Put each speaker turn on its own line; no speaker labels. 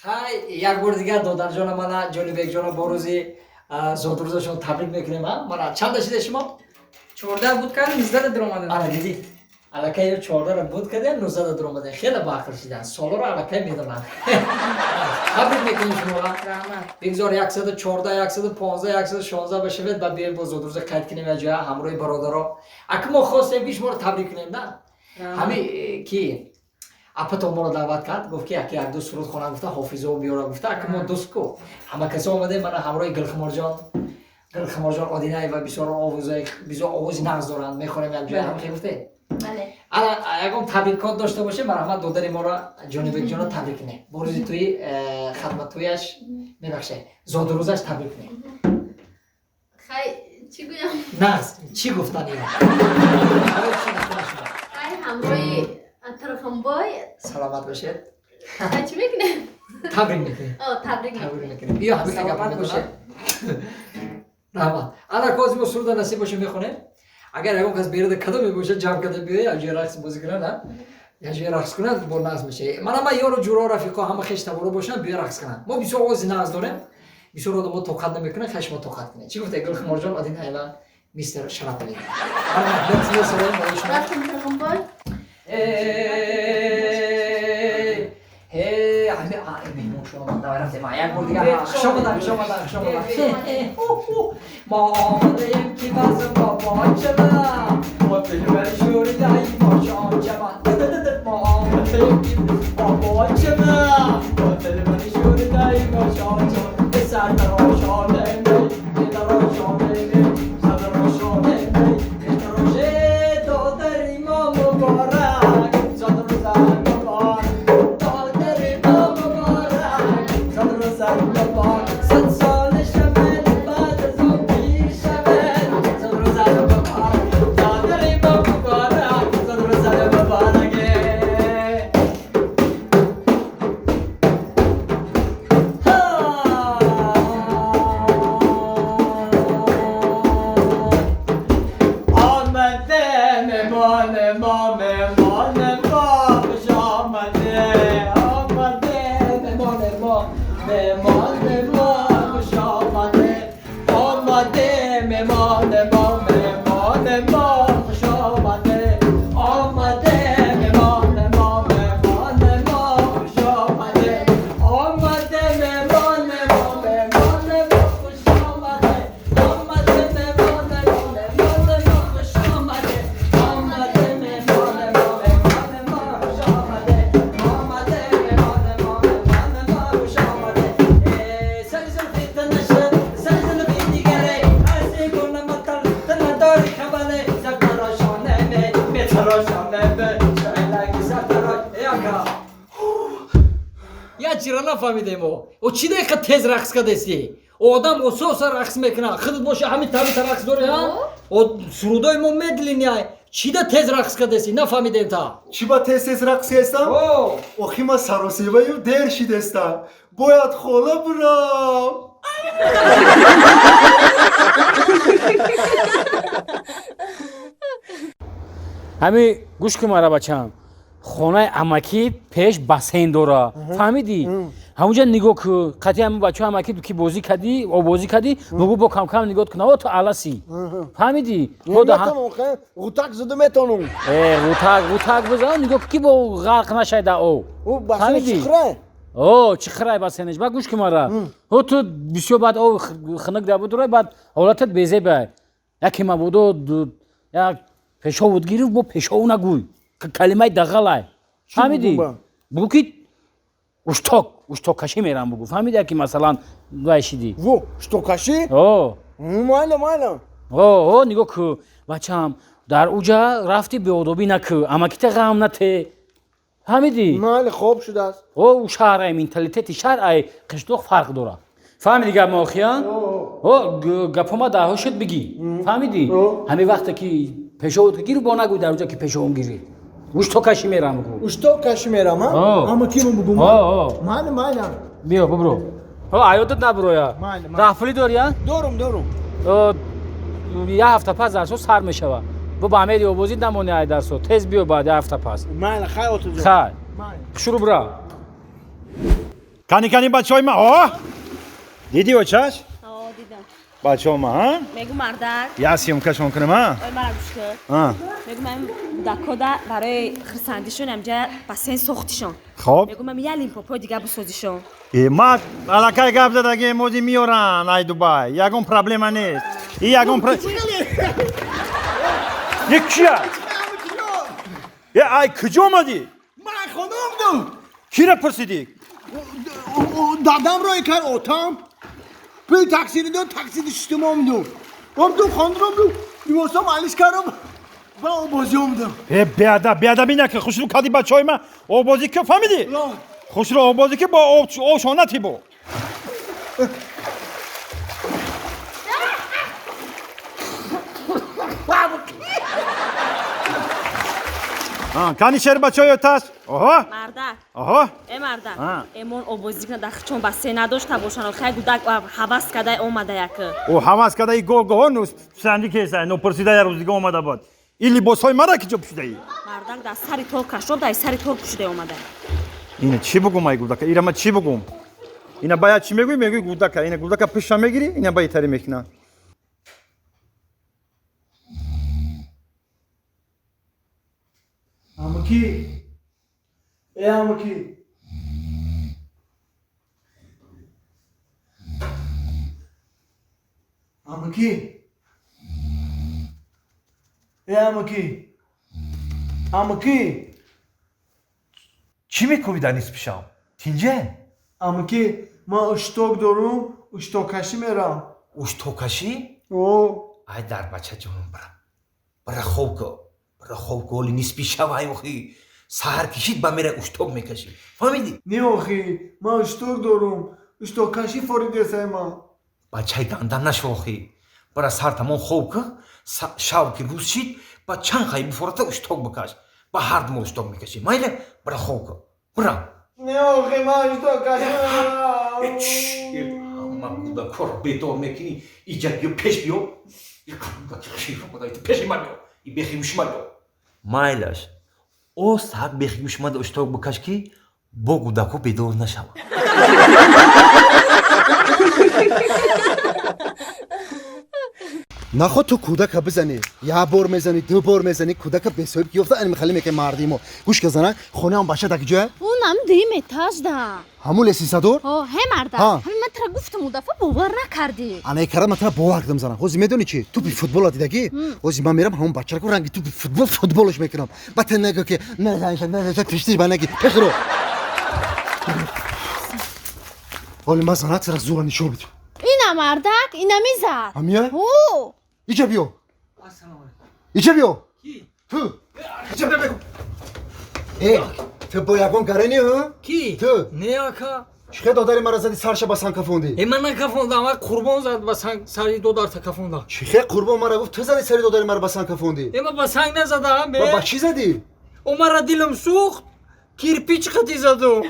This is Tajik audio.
Хай, як бор дигар додарҷона мана ҷонибекҷона бо рӯзи зодрӯзашон табрик мекунем. Мана чанд дашида шумо?
14 буд кардем, 19 даромадем.
Ана дидӣ. Аллакай 14-ро буд кардем, 19 даромадем. Хеле бахтир шидан. Солоро аллакай медонам. Табрик мекунем шуморо.
Раҳмат.
Бигзор 114, 115, 116 башавед ба биёед бо зодрӯза қайд кунем я ҷоя ҳамроҳи бародаро. Аки мо хостем ки шуморо табрик кунем, на? Ҳами ки апатон моро даъват кард, гуфт ки яки як ду суруд хона гуфта ҳофизо биёра гуфта, аки мо дӯст ку. Ҳама касо омадем, мана ҳамроҳи Гулхиморҷон Одинаева бисёр овозаи бисёр овози нағз доранд. Мехонем як ҷоя ҳам гуфте.
Бале.
Ана ягон табрикот дошта боше, марҳамат додари моро ҷонибекҷоно табрик кунем. Бо рӯзи туи хадматуяш мебахшед. Зодрӯзаш табрик кунем.
Хай, чӣ гӯям?
Нағз, чӣ гуфтани?
Хай, ҳамроҳи атрофамбой.
Саломат бошед.
Хай, чӣ мекунем?
Табрик мекунем.
О, табрик
мекунем. Биё ҳамин
Саломат бошед.
Раҳмат. Ана Козимо сурда насиб боша мехонем. Агар ягон кас берада кадо мебошад, ҷамъ карда биёяд, як ҷоя рақс бозӣ кунад, а? Як ҷоя рақс кунад, бо нағз мешавад. Мана ёру ҷуро рафиқо ҳама хештаворо бошанд, биё рақс кунанд. Мо бисёр овози нағз дорем. Бисёр одамо тоқат намекунанд, хай шумо тоқат кунед. Чӣ гуфтед Гулхиморҷон Одинаева мистер Шарафалӣ?
Рафтем атрофамбой.
меҳмон шумо давай рафтем. Як бор дигар хушомадам. мо омадаем ки баъзан бо бочала бо дилбари шӯридаи бошончама. мо омадаем ки бо бочала бо дилбари шӯридаи бошончама. сардарошонем дарошонем сардарошонем дароше додари мо муборак зодрӯза муборак додари мо муборак зодрӯза муборак. Сад соли шавед баъд аз он пир шавед зодрӯза муборак додари мо муборак зодрӯза муборак. چرا نفهمیدیم او چی دیگه تیز رقص کردی؟ آدم اساسا رقص میکنه خودت باشه همین طبیعت رقص داره ها؟ او سرودای ما میدلینی چی ده تیز رقص کردی؟ نفهمیدیم تا
چی با تیز رقص هستم؟ آخی ما سراسیبایی و دیر شدستم باید خوله برام
همین گوش که مرا بچم خانه اماکی پیش بسین داره فهمیدی؟ همونجا نگاه که قطعی همون بچه اماکی تو کی بازی کردی و بازی کردی بگو با کم کم نگاه کن تو علاسی فهمیدی؟
نمیتونم غوتک زده میتونم
غوتک بزن نگاه کی با غرق نشده او
بسین چخره؟
چخره بسینش با گوش که مرا تو بسیار بعد او خنک ده بود بعد حالتت بیزه بای یکی ما بودو یک پیشا بود گیری با پیشا نگوی کلمه دغلای فهمیدی بگو که اشتوکشی میرم بگو فهمیدی که مثلا وایشیدی
اشتوکشی مالا
نگاه که بچم در اوجا رفتی به آدابی نکه اما که غم نته فهمیدی
مال خوب شده است
او شهر مینتالیتی شهر قشتوق فرق داره فهمیدی گپ ماخیان گپ ما ده شد بگی فهمیدی همین وقتی که پیشو گیری با نگو در اونجا که پیشو گیری اشتوکشی میرم بگو
اشتوکشی میرم ها اما کی رو بگو مال
بیا برو عیادت نبرو یا رفلی داری ها
دارم
یه هفته پس درسو سر میشوه бо ба амеди обозӣ намони айдарсо тез биё баъди ҳафта пас
майли хай отуҷон
хай шурӯ бра
кани бачаҳои ман о дидиё чаш
دیدم
бачаҳома а
میگم مردک
я сёмкашон кунам а
آی مرد گوش کن میگم من دکودا برای خرسندیشون امجا بسین سوختیشون
хоб
میگم من یه لیمپوپو دیگه بسازیشون
ман аллакай гап задаги эмози миёран ай дубай ягон проблема нест и ягон чия ай куҷо омадӣ
ман хонамдум
кира пурсидӣ
дадамро икар отам пи таксиридан таксиди шитимомдум омдум хондиромдум ливосам алиш кардам ва обозӣ омдум
беадабӣ накун хушрӯ кади бачаҳои ман обозӣ кӯ фаҳмидӣ хушрӯ обозӣ ки бо ошонати бо кани шер бачаҳои отас оҳо
مردک
оҳо
ای مردک
آه.
ایمون آبازی کنه داخل چون بسته نداشته باشن و خیلی گودک و حواس کده اومده یکه
ӯ ҳавас кардаи гоҳ писанди кеса нопурсида я рӯз дига омада бод ин либосҳои мара ки ҷо пӯшидаӣ
مردک در سری تول کشاب در سری тол پوشیده اومده
ина чӣ бугум ай гулдака ира ма чӣ бугум ина баъд чӣ мегӯӣ мегӯӣ гулдака ина гулдака пӯша мегирӣ ина ба итари мекунад
амуки амуки амуки амуки амуки
чӣ мекӯбӣ дар нисфишам тинҷа
амуки ман ушток дорум уштоккашӣ мерам
уштокашӣ
о
ай дар бачаҷонам бара хоб голи нисби шавай охи саҳар кишид ба мера ушток мекашӣ фаҳмидӣ
не охи ман ушток дорум уштоккашӣ форидесай ман
бачаи данда нашо охи бара сар тамом хоб ки шав ки рӯз шид ба чанд хай бифорота ушток бикаш ба ҳардумо ушток мекашӣ майли бара хоб ки бира
не охи ман уштоккашӣ
ҳама гудакор бедор мекунӣ иҷа биё пеш биё пеши ман биё и бехиюшма биё майлаш оз так бехиюшмада ушток бикаш ки бо гудако бедор нашавад
нахо ту кӯдака бизанӣ як бор мезанӣ ду бор мезанӣ кӯдака бесоҳиб гиёфта ани михали мекай мардимо гӯш казана хонаам бача даг ҷоя
اونم دیم تاج دا
ҳамун лесисадор
ها هی مرده
ها.
همین من ترا گفتم اون دفعه باور نکردی
ана кара ман тара бовар кардам занам ҳозир медонӣ чӣ тупи футбола дидагӣ ҳозир ман мерам ҳамун бачарако ранги тупи футболаш мекунам ба те нагӯ ки тиштиш ба наги пешро оли ман занак сара зура нишон бид
اینم مردک اینم میزد
ҳамия
او
иҷа биё иҷа биё ту иҷа биё бегӯ ту бо ягон гаренӣ
Ки?
ту
Не ака.
чиқе додари мара зади сарша ба сан кафонди
Ман накафондам, ва қурбон зад ба сари додарта кафондам.
чиқе қурбон мара гуфт ту зади сари додари мара ба сан кафонди
Ма ба санг назадам,
ва ба чӣ задӣ
о мара дилам сӯхт. Кирпич қати заду.